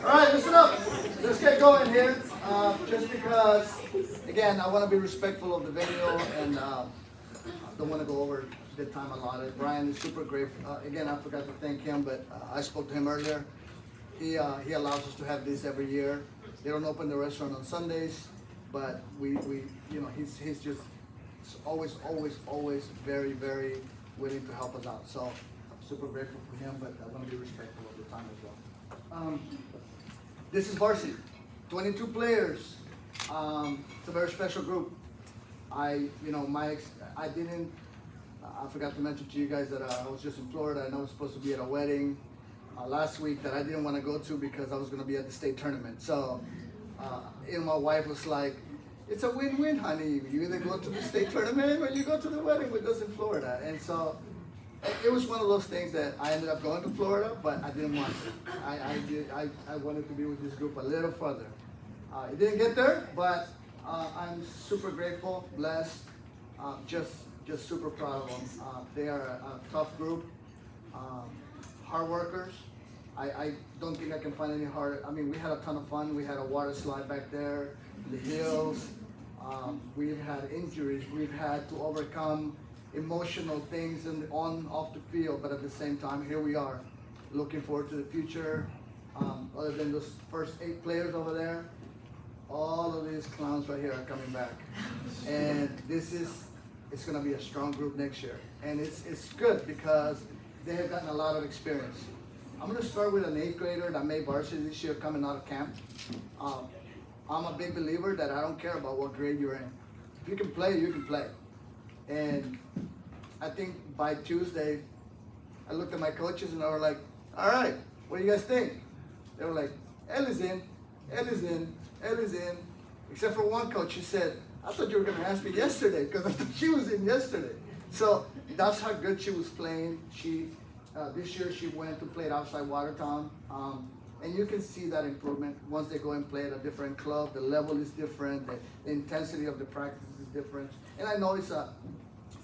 Alright, listen up. Let's get going here. Just because, again, I want to be respectful of the venue and don't want to go over the time allotted. Brian is super great. Again, I forgot to thank him, but I spoke to him earlier. He allows us to have this every year. They don't open the restaurant on Sundays, but we you know, he's just always very, very willing to help us out. So super grateful for him, but I want to be respectful of the time as well. This is varsity, 22 players. It's a very special group. I forgot to mention to you guys that I was just in Florida and I was supposed to be at a wedding last week that I didn't want to go to because I was going to be at the state tournament. So, my wife was like, "It's a win-win, honey. You either go to the state tournament or you go to the wedding with us in Florida." And so, it was one of those things that I ended up going to Florida, but I didn't want to. I wanted to be with this group a little further. It didn't get there, but I'm super grateful, blessed, just super proud of them. They are a tough group, hard workers. I don't think I can find any harder. I mean, we had a ton of fun. We had a water slide back there, the hills. We've had injuries. We've had to overcome emotional things and off the field, but at the same time, here we are, looking forward to the future. Other than those first 8 players over there, all of these clowns right here are coming back, and it's going to be a strong group next year, and it's good because they have gotten a lot of experience. I'm going to start with an 8th grader that made varsity this year coming out of camp. I'm a big believer that I don't care about what grade you're in. If you can play, you can play. And I think by Tuesday, I looked at my coaches and I was like, "All right, what do you guys think?" They were like, "Ellie's in, Ellie's in, Ellie's in." Except for one coach, he said, "I thought you were going to ask me yesterday because I thought she was in yesterday." So that's how good she was playing. This year she went to play at outside Watertown. And you can see that improvement once they go and play at a different club. The level is different, the intensity of the practice is different. And I know it's a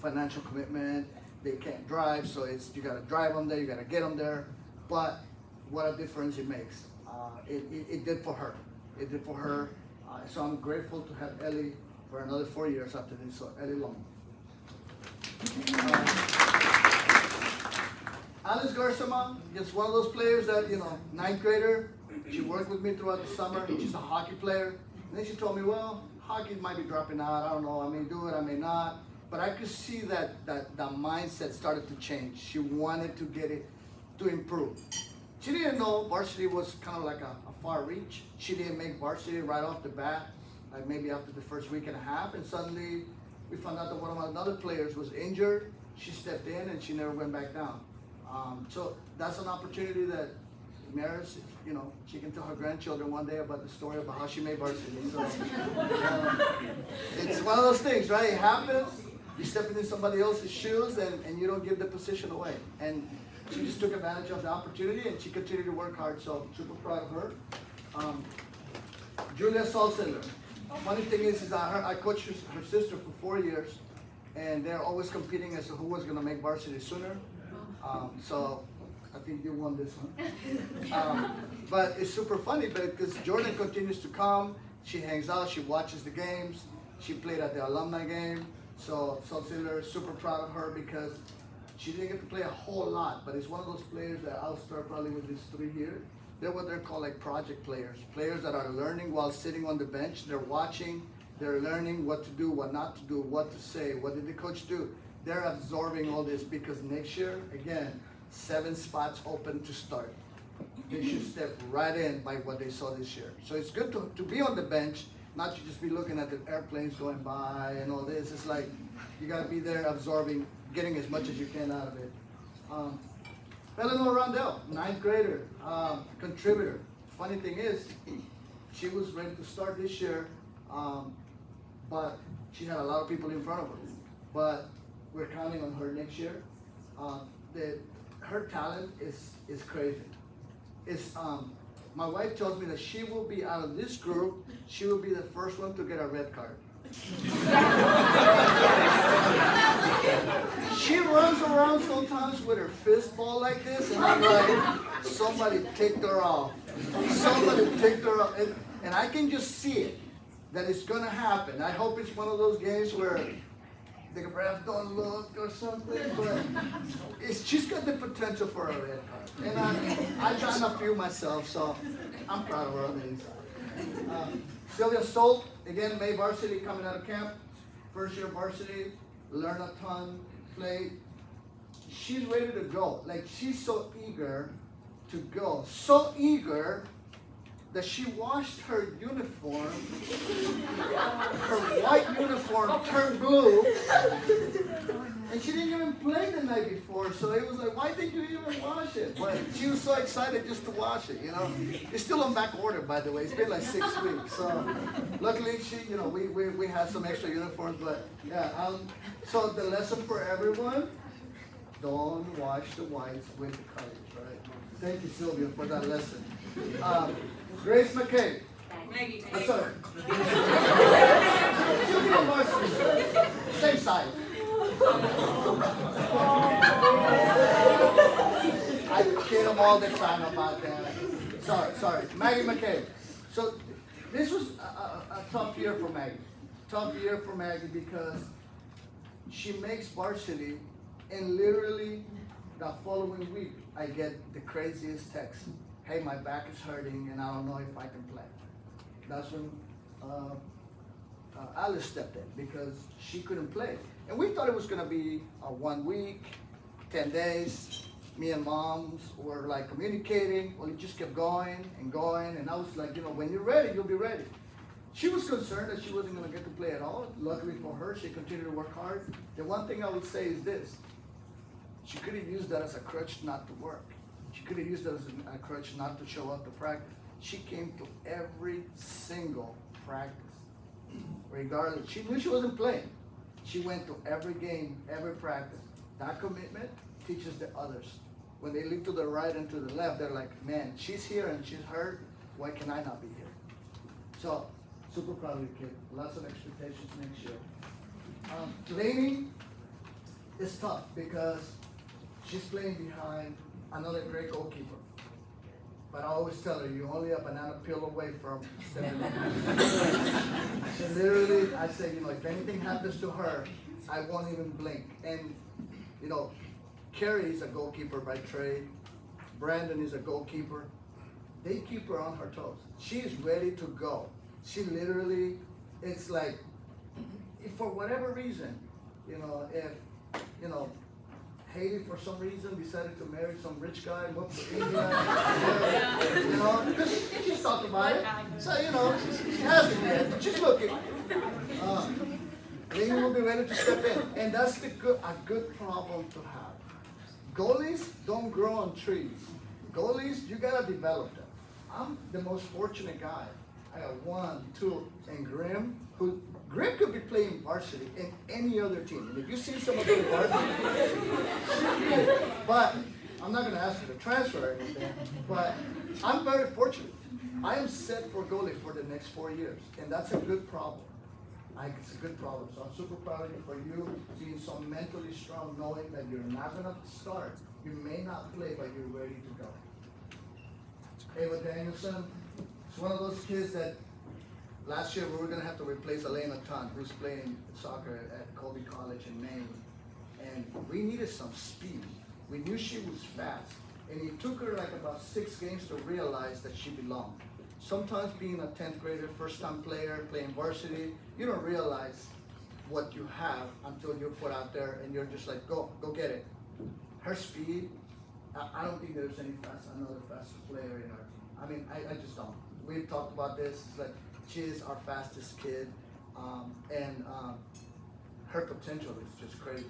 financial commitment. They can't drive, so you got to drive them there, you got to get them there. But what a difference it makes. It did for her. It did for her. So I'm grateful to have Ellie for another 4 years after this. So Ellie Long. Alice Garsama is one of those players that, 9th grader. She worked with me throughout the summer. She's a hockey player. And then she told me, well, hockey might be dropping out. I don't know. I may do it, I may not. But I could see that the mindset started to change. She wanted to get it to improve. She didn't know varsity was kind of like a far reach. She didn't make varsity right off the bat, like maybe after the first week and a half. And suddenly we found out that one of my other players was injured. She stepped in and she never went back down. So that's an opportunity that Maris, she can tell her grandchildren one day about the story about how she made varsity. So, it's one of those things, right? It happens. You step into somebody else's shoes and you don't give the position away. And she just took advantage of the opportunity and she continued to work hard. So super proud of her. Julia Salzender. Funny thing is I coached her sister for 4 years, and they're always competing as to who was going to make varsity sooner. So I think you won this one. But it's super funny because Jordan continues to come. She hangs out. She watches the games. She played at the alumni game. So Ziller is super proud of her because she didn't get to play a whole lot, but it's one of those players that I'll start probably with these 3 years. They're what they're called like project players. Players that are learning while sitting on the bench. They're watching, they're learning what to do, what not to do, what to say, what did the coach do. They're absorbing all this because next year, again, 7 spots open to start. They should step right in by what they saw this year. So it's good to be on the bench, not to just be looking at the airplanes going by and all this. It's like you gotta be there absorbing, getting as much as you can out of it. Eleanor Rondell, 9th grader, contributor. Funny thing is, she was ready to start this year, but she had a lot of people in front of her. But we're counting on her next year. Her talent is crazy. My wife tells me that she will be out of this group, she will be the first one to get a red card. She runs around sometimes with her fist ball like this, and I'm like, somebody ticked her off. Somebody ticked her off. And I can just see it, that it's going to happen. I hope it's one of those games where the ref don't look or something, but she's got the potential for a red card. And I've done a few myself, so I'm proud of her on the inside. Sylvia Stolt, again, May varsity coming out of camp. First year varsity, learn a ton, play. She's ready to go. Like, she's so eager to go. So eager that she washed her uniform, her white uniform turned blue, and she didn't even play the night before, so it was like, why did you even wash it? But she was so excited just to wash it, you know. It's still on back order, by the way. It's been like 6 weeks, so luckily we had some extra uniforms, but yeah. So the lesson for everyone, don't wash the whites with the colors, right? Thank you, Sylvia, for that lesson. Grace McKay. Maggie. I'm sorry. Same side. I kid them all the time about that. Sorry. Maggie McKay. So this was a tough year for Maggie. Tough year for Maggie because she makes varsity, and literally the following week I get the craziest text. Hey, my back is hurting and I don't know if I can play. That's when Alice stepped in because she couldn't play. And we thought it was gonna be a 1 week, 10 days. Me and moms were like communicating. Well, it just kept going, and I was like, when you're ready, you'll be ready. She was concerned that she wasn't gonna get to play at all. Luckily for her, she continued to work hard. The one thing I would say is this: she could have used that as a crutch not to work. She could have used that as a crutch not to show up to practice. She came to every single practice, regardless. She knew she wasn't playing. She went to every game, every practice. That commitment teaches the others. When they look to the right and to the left, they're like, man, she's here and she's hurt. Why can I not be here? So, super proud of you, kid. Lots of expectations next year. Lainey is tough because she's playing behind another great goalkeeper. But I always tell her, you're only a banana peel away from stepping in. So literally, I say, if anything happens to her, I won't even blink. And, Carrie is a goalkeeper by trade. Brandon is a goalkeeper. They keep her on her toes. She is ready to go. She literally, it's like, if for whatever reason, if, Haley, for some reason, decided to marry some rich guy, moved to India, because she's talking about it. So, she hasn't yet. She's looking. Lainey will be ready to step in. And that's a good problem to have. Goalies don't grow on trees. Goalies, you gotta develop them. I'm the most fortunate guy. I got 1, 2, and Grim could be playing varsity in any other team. And if you see some of the varsity, but I'm not going to ask you to transfer or anything, but I'm very fortunate. I am set for goalie for the next 4 years, and that's a good problem. It's a good problem. So I'm super proud of you for you being so mentally strong, knowing that you're not going to start. You may not play, but you're ready to go. Ava Danielson, it's one of those kids that last year we were gonna have to replace Elena Ton, who's playing soccer at Colby College in Maine, and we needed some speed. We knew she was fast, and it took her like about 6 games to realize that she belonged. Sometimes being a 10th grader, first time player, playing varsity, you don't realize what you have until you're put out there and you're just like, go get it. Her speed, I don't think there's another faster player in our team. I mean, I just don't. We've talked about this. It's like she is our fastest kid, and her potential is just crazy.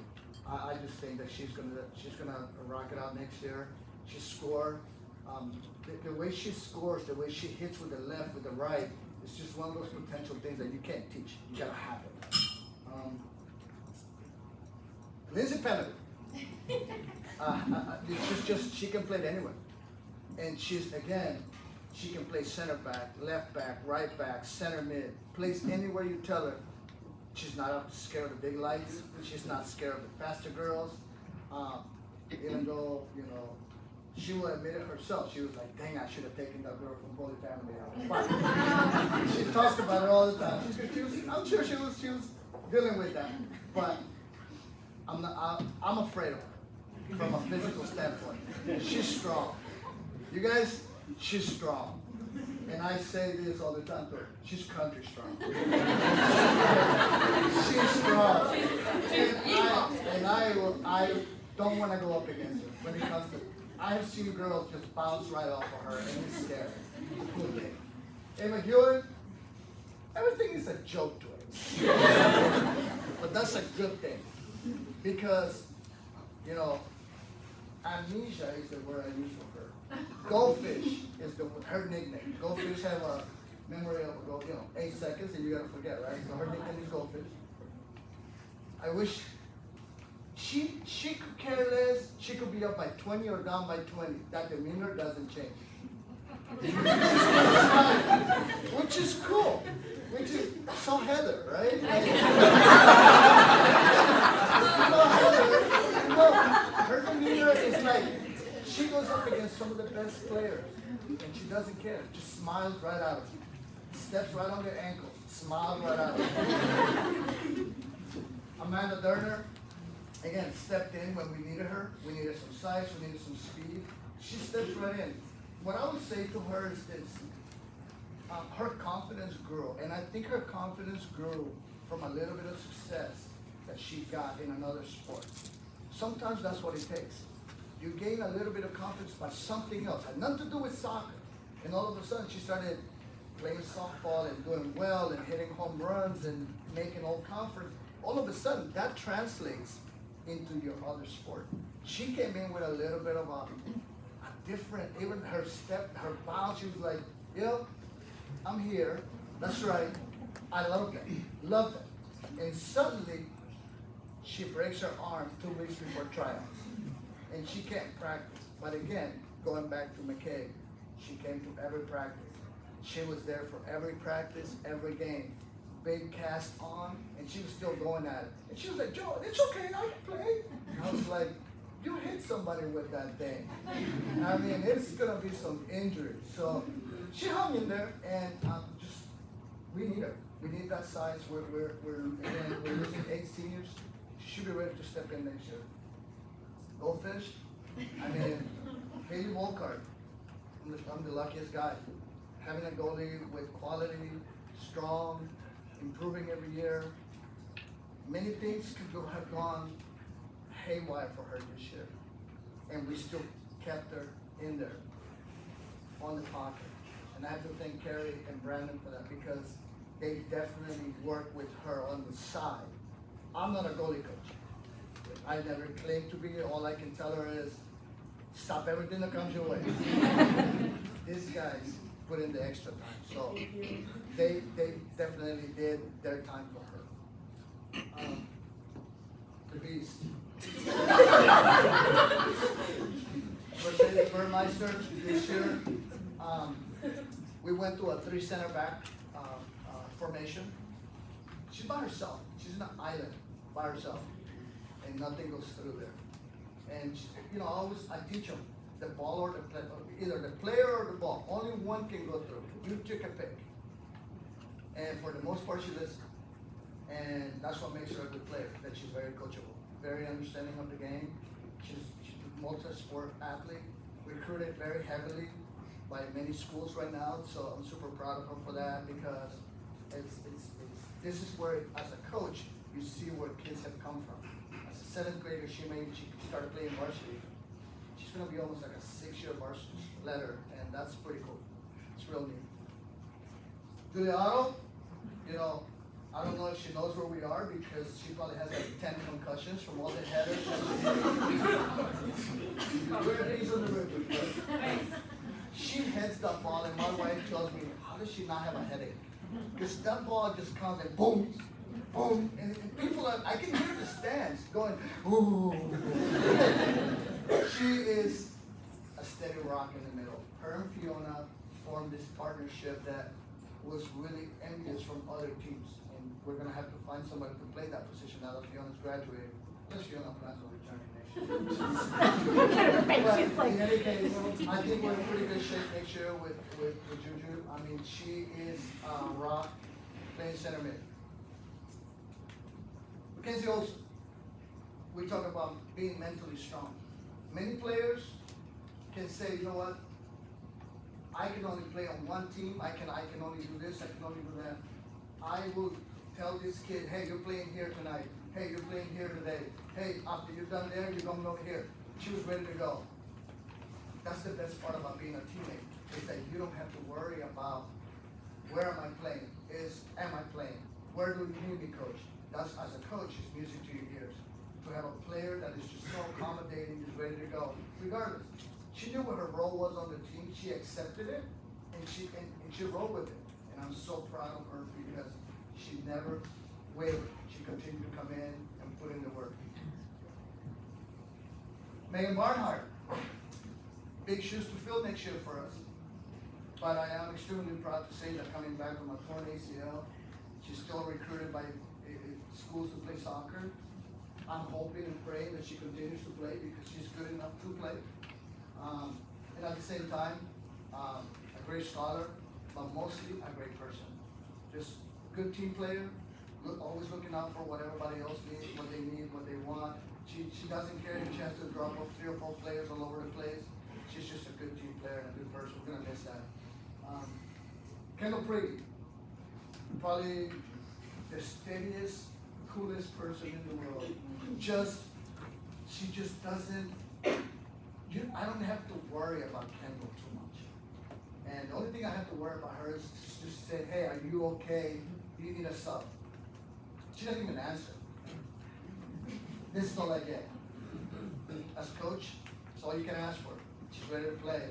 I just think that she's gonna rock it out next year. She scored. The way she scores, the way she hits with the left, with the right, it's just one of those potential things that you can't teach. You gotta have it. Lindsay Pennick. It's just she can play it anywhere, and she can play center back, left back, right back, center mid. Plays anywhere you tell her. She's not scared of the big lights. She's not scared of the faster girls. Even though she will admit it herself. She was like, "Dang, I should have taken that girl from Holy Family out." But she talks about it all the time. I'm sure she was dealing with that, but I'm afraid of her from a physical standpoint. She's strong. You guys, she's strong. And I say this all the time to her. She's country strong. She's strong. And I don't want to go up against her when it comes to. I have seen girls just bounce right off of her, and it's scary. It's a cool thing. Emma Hewitt, everything is a joke to her. But that's a good thing. Because, amnesia is the word I use for her. Goldfish is her nickname. Goldfish have a memory of 8 seconds and you gotta forget, right? So her nickname is Goldfish. I wish she could care less. She could be up by 20 or down by 20. That demeanor doesn't change. Which is cool. Which is so Heather, right? Her demeanor is like she goes up against some of the best players, and she doesn't care. Just smiles right at them. Steps right on their ankles. Smiles right at them. Amanda Derner, again, stepped in when we needed her. We needed some size. We needed some speed. She steps right in. What I would say to her is this. Her confidence grew, and I think her confidence grew from a little bit of success that she got in another sport. Sometimes that's what it takes. You gain a little bit of confidence by something else. It had nothing to do with soccer. And all of a sudden she started playing softball and doing well and hitting home runs and making all conference. All of a sudden that translates into your other sport. She came in with a little bit of a different, even her step, her bounce, she was like, I'm here. That's right. I love that. Love that. And suddenly she breaks her arm 2 weeks before tryouts. And she can't practice. But again, going back to McKay, she came to every practice. She was there for every practice, every game. Big cast on, and she was still going at it. And she was like, "Joe, it's okay, I can play." I was like, "You hit somebody with that thing. I mean, it's gonna be some injury." So she hung in there, and we need her. We need that size. We're losing 8 seniors. She should be ready to step in next year. Goldfish, I mean, Haley Wolcott, I'm the luckiest guy. Having a goalie with quality, strong, improving every year. Many things could have gone haywire for her this year. And we still kept her in there, on the pocket. And I have to thank Carrie and Brandon for that because they definitely worked with her on the side. I'm not a goalie coach. I never claimed to be. All I can tell her is, stop everything that comes your way. These guys put in the extra time. So they definitely did their time for her. The Beast. Mercedes Burmeister this year. We went to a 3 center back formation. She's by herself. She's in an island by herself. And nothing goes through there. And I teach them the ball or the play, either the player or the ball. Only one can go through. You take a pick. And for the most part, she listens. And that's what makes her a good player, that she's very coachable, very understanding of the game. She's a multi-sport athlete, recruited very heavily by many schools right now, so I'm super proud of her for that, because this is where, as a coach, you see where kids have come from. As a seventh grader, she started playing varsity. She's gonna be almost like a 6-year varsity letter, and that's pretty cool. It's real neat. Julia Otto, you know, I don't know if she knows where we are, because she probably has like 10 concussions from all the headers that she hit. She heads that ball, and my wife tells me, how does she not have a headache? Because that ball just comes and boom, boom, and people are, I can hear the stands going, ooh. She is a steady rock in the middle. Her and Fiona formed this partnership that was really envious from other teams. And we're gonna have to find somebody to play that position now that Fiona's graduated. Unless Fiona plans on returning next year. But in any case, I think we're in pretty good shape next year with Juju. I mean, she is rock, playing center mid. Mackenzie Olsen, we talk about being mentally strong. Many players can say, you know what, I can only play on one team, I can only do this, I can only do that. I will tell this kid, hey, you're playing here tonight. Hey, you're playing here today. Hey, after you're done there, you're coming over here. She was ready to go. That's the best part about being a teammate, is that you don't have to worry about where am I playing, am I playing? Where do you need me, coach? That's, as a coach, is music to your ears. To have a player that is just so accommodating, is ready to go, regardless. She knew what her role was on the team, she accepted it, and she rolled with it. And I'm so proud of her, because she never wavered. She continued to come in and put in the work. Megan Barnhart, big shoes to fill next year for us. But I am extremely proud to say that coming back from a torn ACL, she's still recruited by schools to play soccer. I'm hoping and praying that she continues to play, because she's good enough to play. And at the same time, a great scholar, but mostly a great person. Just good team player, always looking out for what everybody else needs, what they need, what they want. She doesn't care if she has to drop off 3 or 4 players all over the place. She's just a good team player and a good person. We're gonna miss that. Kendall Priggy, probably the steadiest, coolest person in the world. She just doesn't, I don't have to worry about Kendall too much. And the only thing I have to worry about her is just say, hey, are you okay? Do you need a sub? She doesn't even answer. This is all I get. As coach, it's all you can ask for. She's ready to play.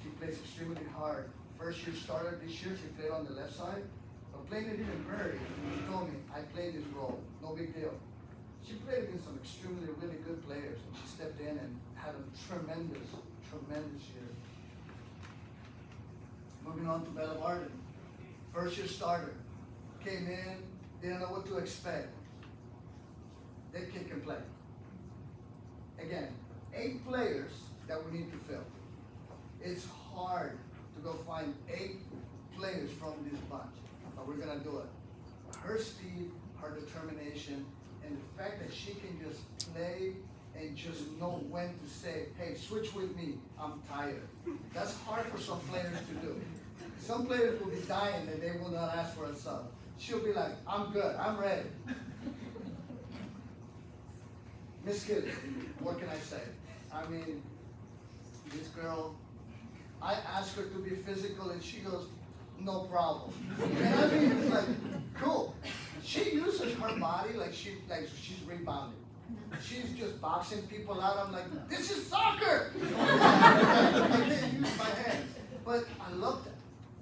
She plays extremely hard. First year starter this year, she played on the left side. But playing it even Prairie, she told me, I played this role, no big deal. She played against some extremely, really good players, and she stepped in and had a tremendous, tremendous year. Moving on to Bella Barden. First year starter. Came in, didn't know what to expect. That kid can play. Again, 8 players that we need to fill. It's hard to go find 8 players from this bunch, but we're gonna do it. Her speed, her determination, and the fact that she can just play and just know when to say, hey, switch with me, I'm tired. That's hard for some players to do. Some players will be dying that they will not ask for a sub. She'll be like, I'm good, I'm ready. Miss Kitty, what can I say? I mean, this girl, I asked her to be physical and she goes, no problem. And I mean, it's like, cool. She uses her body like she's rebounding. She's just boxing people out. I'm like, this is soccer! I can't use my hands. But I love that.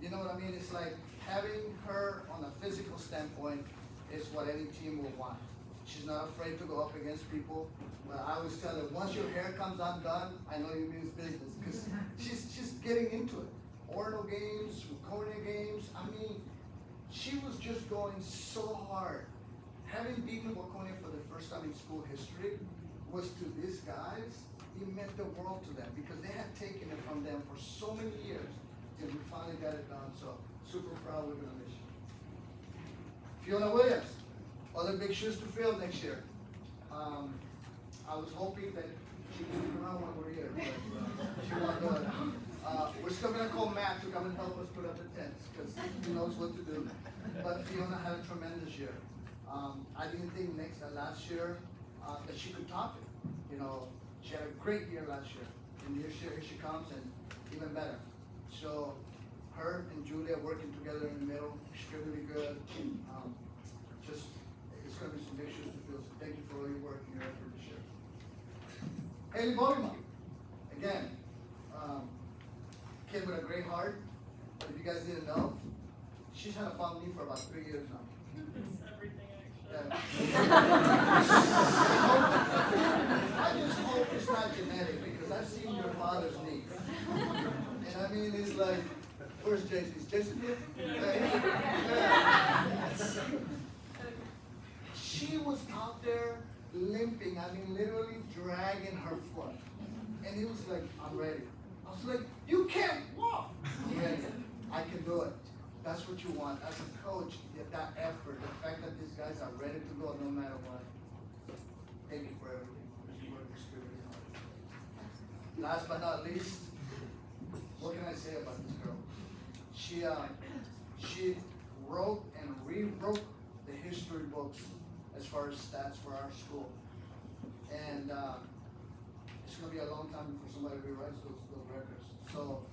You know what I mean? It's like having her on a physical standpoint is what any team will want. She's not afraid to go up against people. But I always tell her, once your hair comes undone, I know you mean business. Because she's getting into it. Ordinal games, Waconia games. I mean, she was just going so hard. Having beaten Waconia for the first time in school history was, to these guys, it meant the world to them, because they had taken it from them for so many years, and we finally got it done. So super proud, we're gonna miss you. Fiona Williams, other big shoes to fill next year. I was hoping that she could stick around when we're here, but she won't do it. We're still gonna call Matt to come and help us put up the tents, because he knows what to do. But Fiona had a tremendous year. I didn't think last year that she could top it. You know, she had a great year last year, and this year here she comes and even better. So her and Julia working together in the middle, extremely good. Just it's gonna be some big shoes to fill. So thank you for all your work and your effort this year. Haley Bolima, again, kid with a great heart. But if you guys didn't know, she's had a family for about 3 years now. Everything actually. Yeah. I just hope it's not genetic, because I've seen your father's knees. And I mean, it's like, where's Jason? Is Jason here? Yeah. She was out there limping, I mean, literally dragging her foot. And he was like, I'm ready. I was like, you can't walk. I'm ready. I can do it. That's what you want. As a coach, that effort, the fact that these guys are ready to go no matter what. Thank you for everything. You work extremely hard. Last but not least, what can I say about this girl? She wrote and rewrote the history books as far as stats for our school. And it's gonna be a long time before somebody rewrites those records. So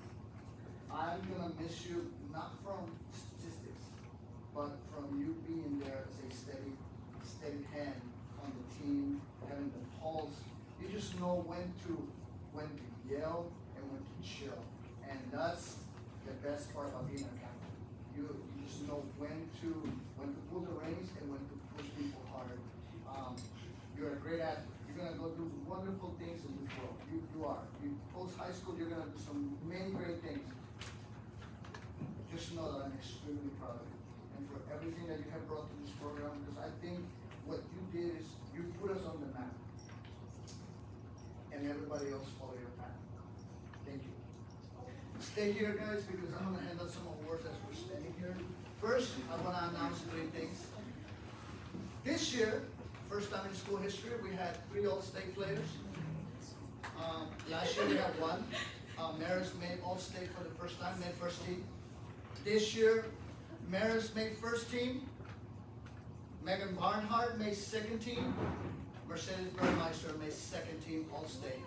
I'm gonna miss you, not from statistics, but from you being there as a steady hand on the team, having the pulse. You just know when to yell and when to chill. And that's the best part about being a captain. You just know when to pull the reins and when to push people hard. You're a great athlete. You're gonna go do wonderful things in this world. You are. You post high school, you're gonna do many great things. Just know that I'm extremely proud of you and for everything that you have brought to this program, because I think what you did is you put us on the map and everybody else follow your path. Thank you. Stay here, guys, because I'm gonna hand out some awards as we're standing here. First, I wanna announce 3 things. This year, first time in school history, we had 3 All-State players. Last year we had 1. Maris made All-State for the first time, made first team. This year, Maris made first team. Megan Barnhart made second team. Mercedes Burmeister made second team All-State.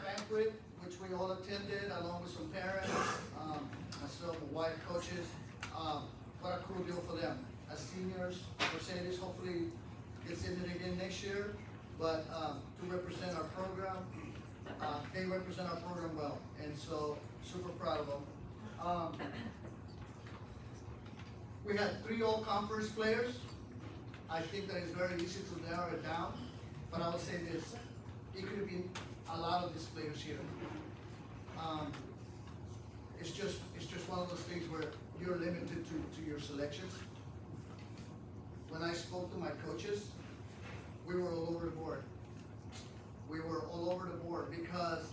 Banquet, which we all attended along with some parents, myself, my wife, coaches. What a cool deal for them. As seniors, Mercedes hopefully gets in it again next year, but to represent our program, they represent our program well, and so super proud of them. We had 3 all-conference players. I think that it's very easy to narrow it down, but I will say this, it could have been a lot of these players here. It's just one of those things where you're limited to your selections. When I spoke to my coaches, we were all over the board. We were all over the board because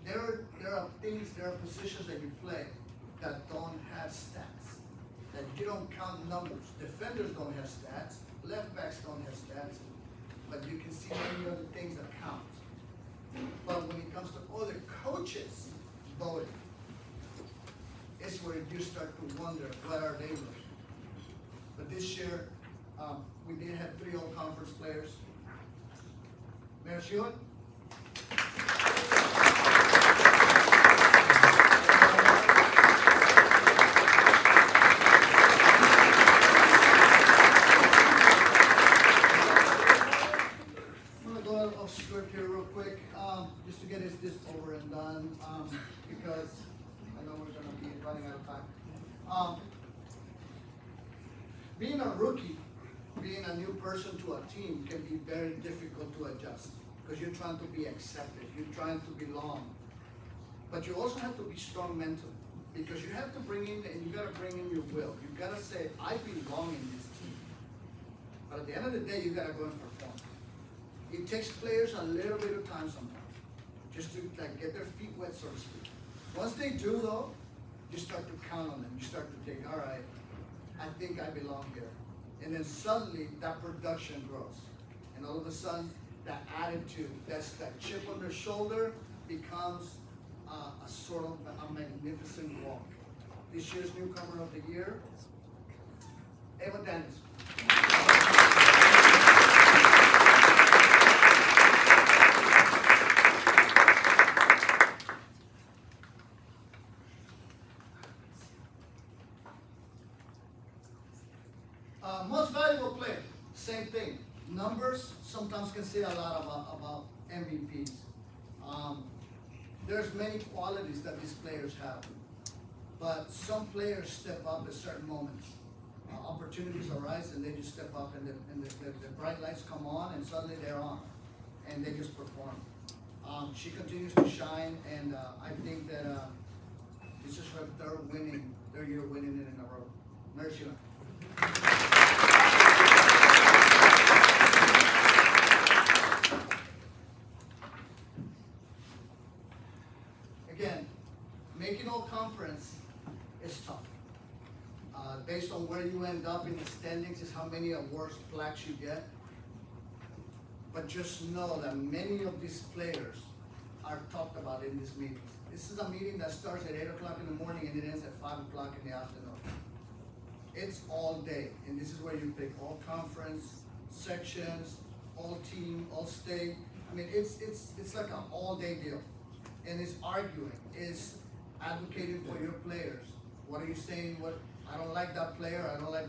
there are things, there are positions that you play that don't have stats, that you don't count numbers. Defenders don't have stats, left backs don't have stats, but you can see many other things that count. But when it comes to other coaches voting, it's where you start to wonder, what are they doing? But this year, we did have 3 all-conference players. Mayor Shewan? I'm going to go off script here real quick, just to get this over and done, because I know we're going to be running out of time. Being a rookie, being a new person to a team can be very difficult to adjust because you're trying to be accepted, you're trying to belong. But you also have to be strong mentally because you have to bring in, and you got to bring in your will. You got to say, I belong in this team. But at the end of the day, you got to go and perform. It takes players a little bit of time sometimes. just to like get their feet wet, so to speak. Once they do though, you start to count on them. You start to think, all right, I think I belong here. And then suddenly that production grows. And all of a sudden, that attitude, that chip on their shoulder becomes a sort of a magnificent walk. This year's newcomer of the year, Eva Dennis. Most valuable player, same thing. Numbers sometimes can say a lot about MVPs. There's many qualities that these players have, but some players step up at certain moments. Opportunities arise and they just step up, and the bright lights come on and suddenly they're on, and they just perform. She continues to shine, and I think that this is her third year winning it in a row. Mercy. Again, making all conference is tough. Based on where you end up in the standings is how many awards, plaques you get. But just know that many of these players are talked about in these meetings. This is a meeting that starts at 8 o'clock in the morning and it ends at 5 o'clock in the afternoon. It's all day, and this is where you pick all conference, sections, all team, all state. I mean, it's like an all-day deal. And it's arguing, it's advocating for your players. What are you saying? What, I don't like that player, I don't like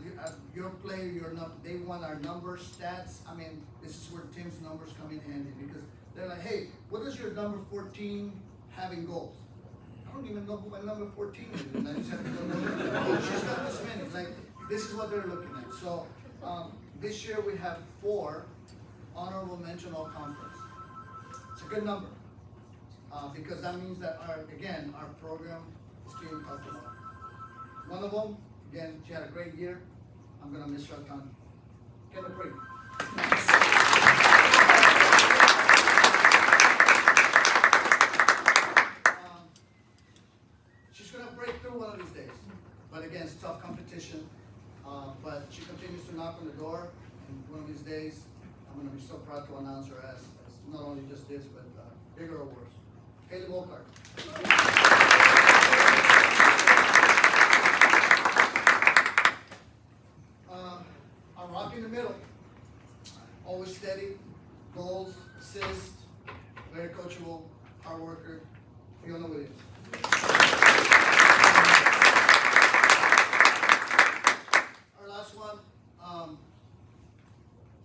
your player, you're not, they want our numbers, stats. I mean, this is where Tim's numbers come in handy, because they're like, hey, what does your number 14 have in goals? I don't even know who my number 14 is, and I just have to go, oh, she's got this many. Like, this is what they're looking at. So, this year we have 4 honorable mention all conference. It's a good number, because that means that our program is being talked about. One of them, again, she had a great year. I'm gonna miss her a ton. Kendall Brady. She's gonna break through one of these days, but again, it's tough competition. But she continues to knock on the door, and one of these days, I'm gonna be so proud to announce her as not only just this, but bigger awards. Haley Volkart. A rock in the middle, always steady, goals, assists, very coachable, hard worker, Fiona Williams. Our last one,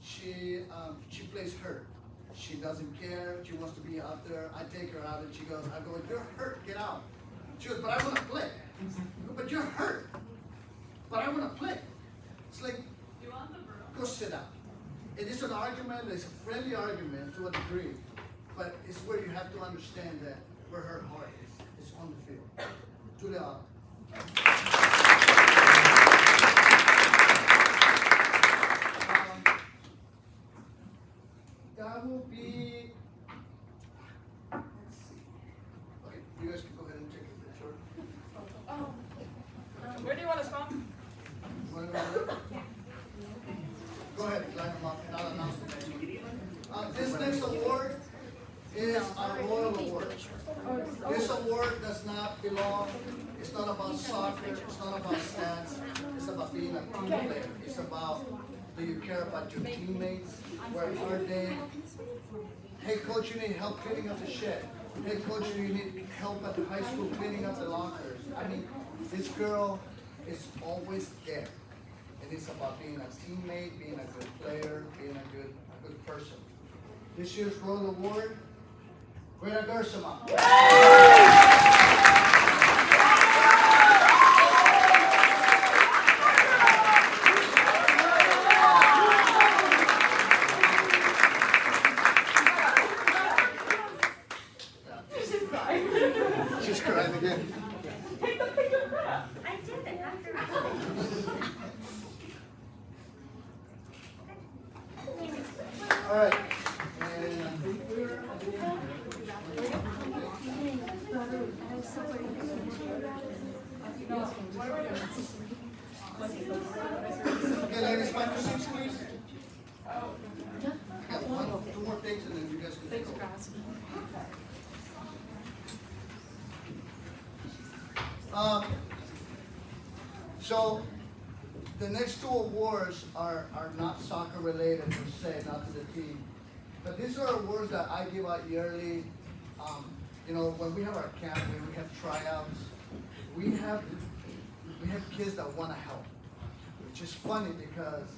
she plays hurt. She doesn't care. She wants to be out there. I take her out and she goes, I go, you're hurt, get out. She goes, but I want to play. I go, but you're hurt. But I want to play. It's like, You want the broom? go sit down. It is an argument, it's a friendly argument to a degree, but it's where you have to understand that where her heart is on the field. Julia. That will be, let's see. Okay, you guys can go ahead and take a picture. Where do you want us from? Go ahead, line them up, and I'll announce the name. This next award is our Royal Award. This award does not belong, it's not about soccer, it's not about stats, it's about being a team player. It's about, do you care about your teammates? Where are they? Hey coach, you need help cleaning up the shed. Hey coach, you need help at the high school cleaning up the lockers. I mean, this girl is always there. And it's about being a teammate, being a good player, being a good person. This year's Royal Award, Greta Gersema. She's crying again. I did it after. All right. And things, and then you guys can take over. So the next two awards are not soccer related per se, not to the team. But these are awards that I give out yearly. When we have our camp, when we have tryouts, we have kids that want to help, which is funny because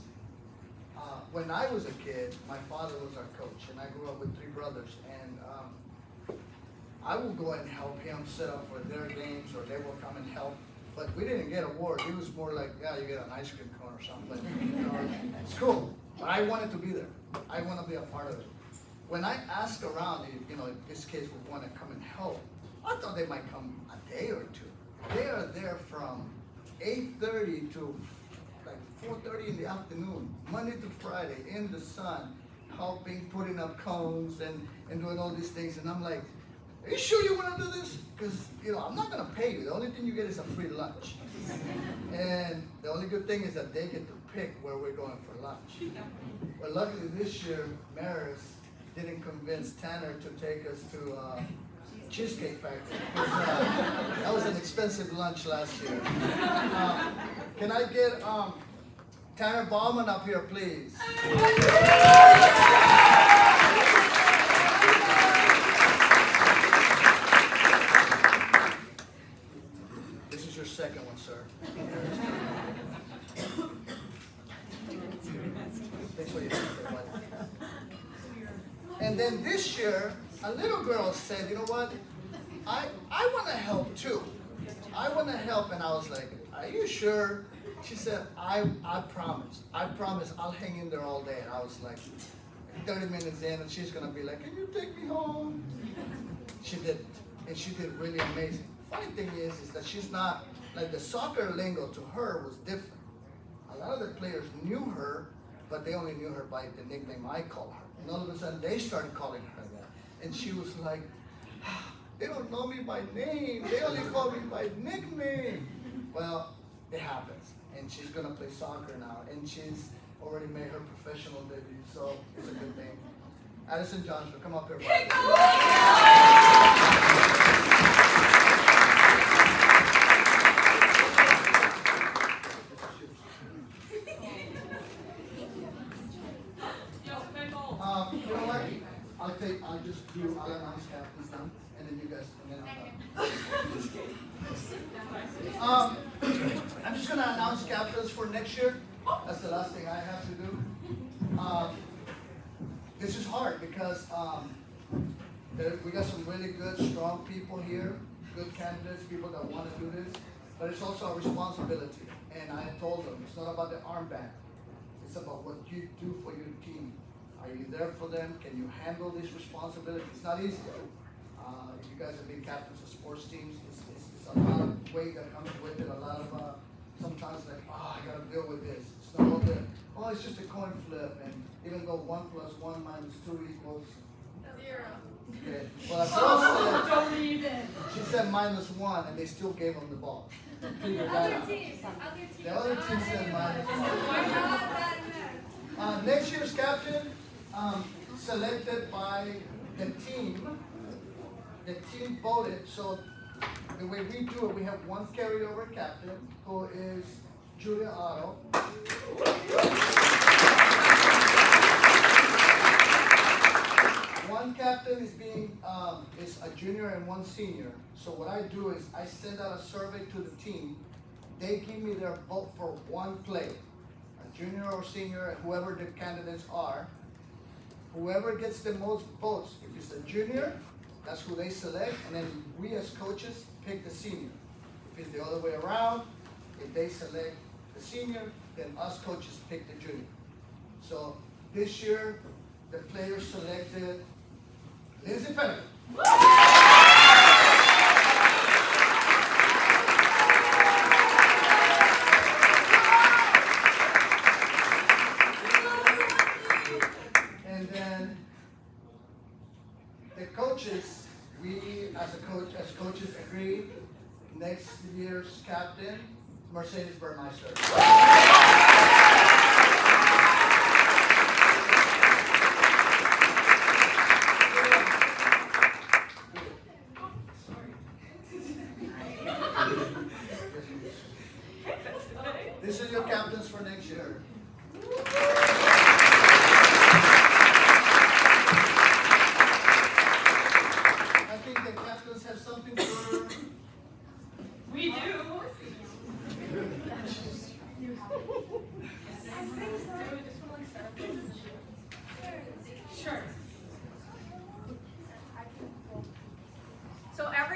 when I was a kid, my father was our coach, and I grew up with three brothers, and I would go and help him set up for their games, or they will come and help. But we didn't get awards. It was more like, yeah, you get an ice cream cone or something. But, it's cool. But I wanted to be there. I want to be a part of it. When I asked around, if these kids would want to come and help, I thought they might come a day or two. They are there from 8:30 to like 4:30 in the afternoon, Monday to Friday, in the sun, helping, putting up cones and doing all these things. And I'm like, are you sure you want to do this? Because, I'm not going to pay you. The only thing you get is a free lunch. And the only good thing is that they get to pick where we're going for lunch. But luckily this year, Maris didn't convince Tanner to take us to Cheesecake Factory. That was an expensive lunch last year. Can I get Tanner Bauman up here, please? Second one, sir. Thanks for your buddy. And then this year, a little girl said, you know what? I want to help too. I want to help. And I was like, are you sure? She said, I promise. I promise I'll hang in there all day. And I was like, 30 minutes in, and she's going to be like, can you take me home? She didn't. And she did really amazing. Funny thing is that she's not, like the soccer lingo to her was different. A lot of the players knew her, but they only knew her by the nickname I call her. And all of a sudden they started calling her that. And she was like, they don't know me by name. They only call me by nickname. Well, it happens. And she's gonna play soccer now. And she's already made her professional debut, so it's a good thing. Addison Johnson, come up here. I'll announce captains now, and then you guys, and then I'm I'm just gonna announce captains for next year. That's the last thing I have to do. This is hard because we got some really good, strong people here, good candidates, people that want to do this, but it's also a responsibility. And I told them, it's not about the armband. It's about what you do for your team. Are you there for them? Can you handle this responsibility? It's not easy. You guys have been captains of sports teams. It's a lot of weight that comes with it. A lot of sometimes like, I gotta deal with this. It's not all good. Oh, it's just a coin flip, and even though 1 + 1 - 2 equals 0. Okay. Well, a girl said, she said -1, and they still gave them the ball. Other teams. The other team said -1. Next year's captain, selected by the team. The team voted. So the way we do it, we have one carryover captain who is Julia Otto. One captain is a junior and one senior. So what I do is I send out a survey to the team. They give me their vote for one player, a junior or senior, whoever the candidates are. Whoever gets the most votes, if it's a junior, that's who they select, and then we as coaches pick the senior. If it's the other way around, if they select the senior, then us coaches pick the junior. So this year, the players selected Lindsay Pennick. And then the coaches, we as coaches agreed, next year's captain, Mercedes Burmeister.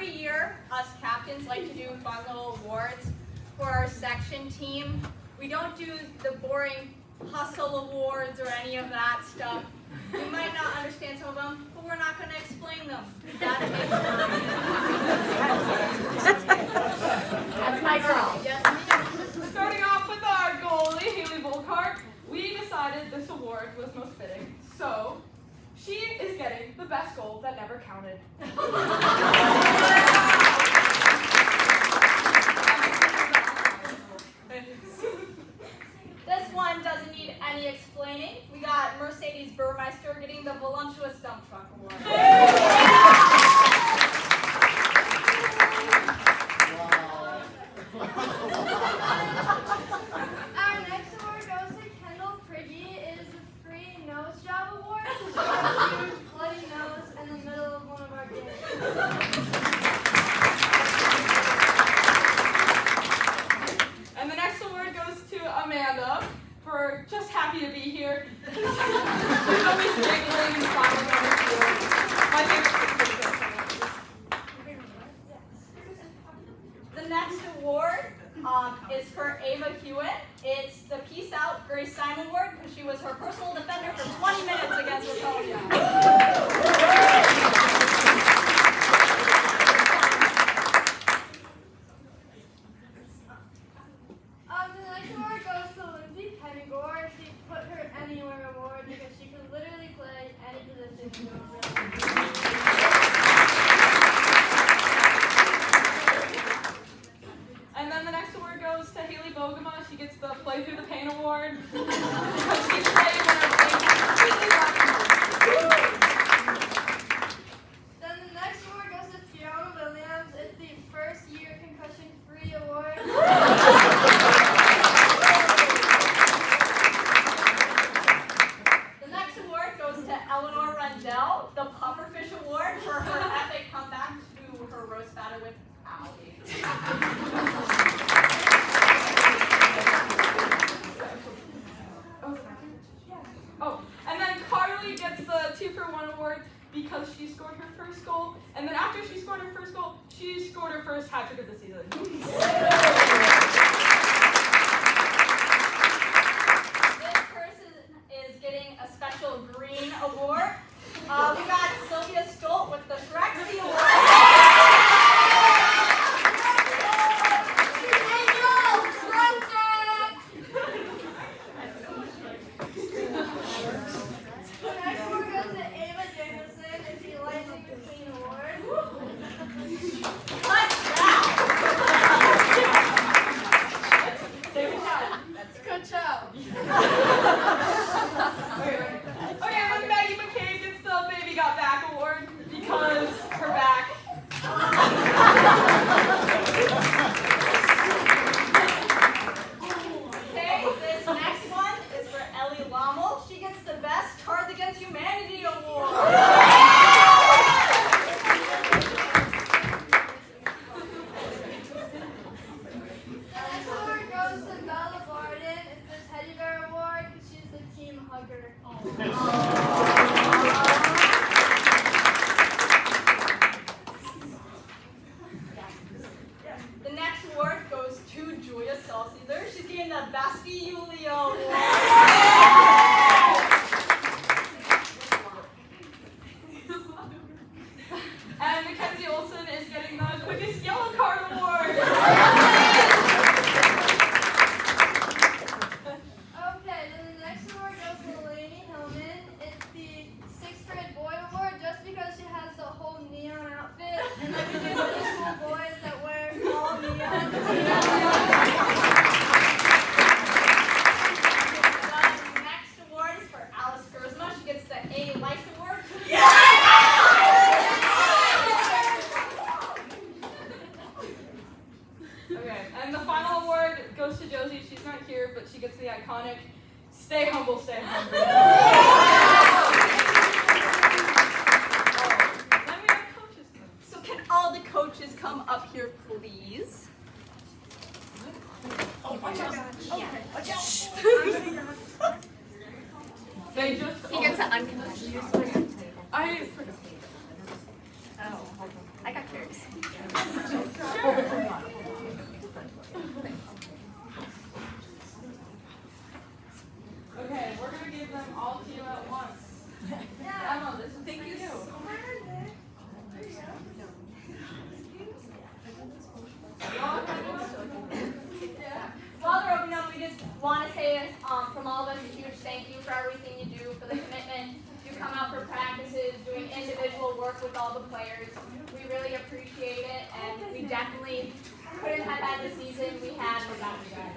every year, us captains like to do fun little awards for our section team. We don't do the boring hustle awards or any of that stuff. You might not understand some of them, but we're not going to explain them. That takes time. That's my girl. Yes, ma'am. Starting off with our goalie, Haley Volkart, we decided this award was most fitting. So, she is getting the best goal that never counted. This one doesn't need any explaining. We got Mercedes Burmeister getting the voluptuous dump truck award. Our next award goes to Kendall Priggy. It is the free nose job award. She has a huge bloody nose in the middle of one of our games. And the next award goes to Amanda for just happy to be here. She's always giggling and smiling on the field. My favorite The next award is for Ava Hewitt. It's the Peace Out Grace Simon Award because she was her personal defender for 20 minutes against Wachovia. The next award goes to Lindsay Pennigore. She put her anywhere award because she could literally play any position. And then the next award goes to Haley Bogema. She gets the Play Through the Pain award because she played when her brain was completely black and blue. Then the next award goes to Fiona Williams. It's the first year concussion-free award. The next award goes to Eleanor Rundell, the Pufferfish Award for her epic comeback to her roast battle with Allie. Oh, and then Carly gets the 2-for-1 award because she scored her first goal, and then after she scored her first goal, she scored her first hat trick of the season. This person is getting a special green award. We got Sylvia Stolt with the Shrexy Award. The next award goes to Ava Jameson. It's the Lightning McQueen Award. What's that? Good job. Okay, and then Maggie McCabe gets the Baby Got Back award because her back. Okay, this next one is for Ellie Lommel. She gets the Best Cards Against Humanity Award. The next award goes to Bella Barden. It's the Teddy Bear Award because she's the team hugger. The next award goes to Julia Salcedo. She's getting the Bestie Julia Award. And Mackenzie Olsen is getting the Quickest Yellow Card award. Okay, then the next award goes to Lainey Hillman. It's the 6th grade boy award just because she has the whole neon outfit and then we do really cool boys that wear all neon. The next award is for Alice Gersma. She gets the A Life Award. Okay, and the final award goes to Josie. She's not here, but she gets the iconic Stay Humble, Stay Hungry. Oh, then we have coaches. So can all the coaches come up here, please? Oh my gosh. Watch out. They just. He gets an unconfessed. I forgot. I got carried. Okay, we're gonna give them all to you at once. Emma, this is Thank you for so much. While they're opening up, we just want to say from all of us a huge thank you for everything you do, for the commitment. You come out for practices, doing individual work with all the players. We really appreciate it, and we definitely couldn't have had the season we had without you guys.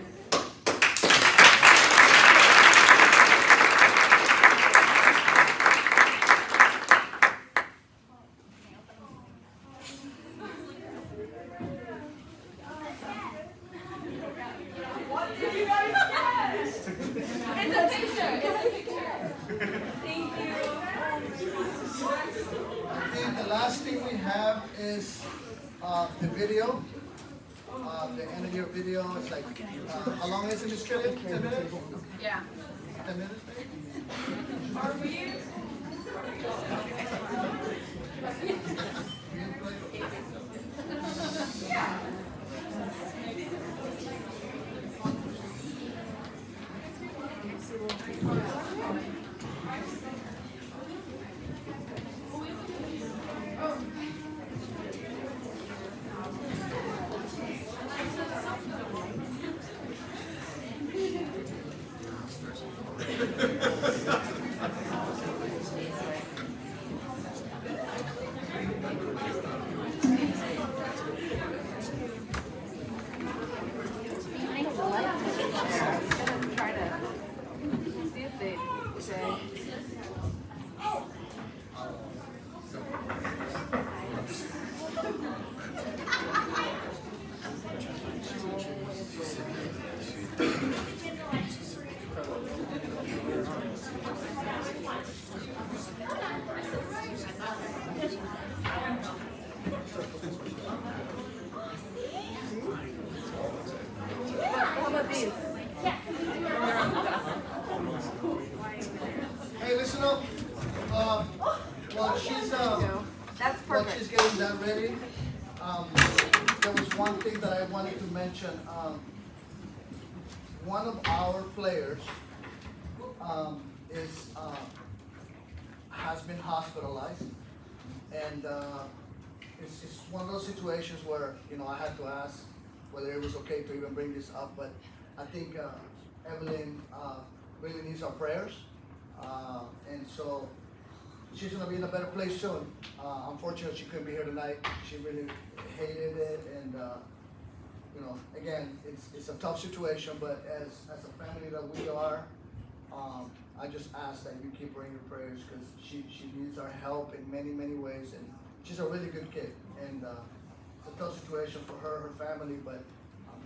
what did you guys get? It's a picture. It's a picture. Thank you. I think the last thing we have is the video. The end of your video is like, how long is it, Miss Kelly? 10 minutes? Yeah. 10 minutes? Are we? Hey, listen up. While she's getting that ready, there was one thing that I wanted to mention. One of our players has been hospitalized, and it's one of those situations where I had to ask whether it was okay to even bring this up, but I think Evelyn really needs our prayers. And so she's gonna be in a better place soon. Unfortunately, she couldn't be here tonight. She really hated it, and again, it's a tough situation. But as a family that we are, I just ask that you keep her in your prayers because she needs our help in many ways, and she's a really good kid. And it's a tough situation for her family, but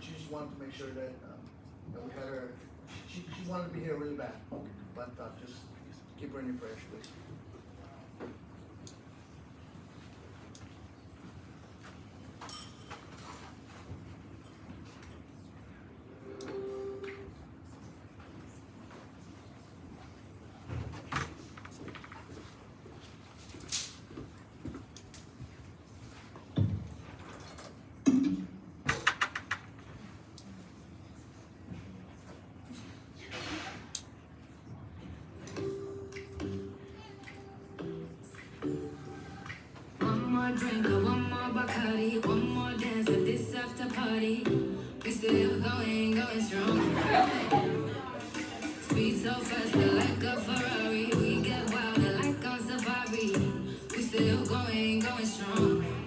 she just wanted to make sure that we had her. She wanted to be here really bad, but just keep her in your prayers, please. Drink or one more Bacardi, one more dance at this after party. We still going strong. Speed so fast, like a Ferrari. We get wilder like on safari. We still going strong.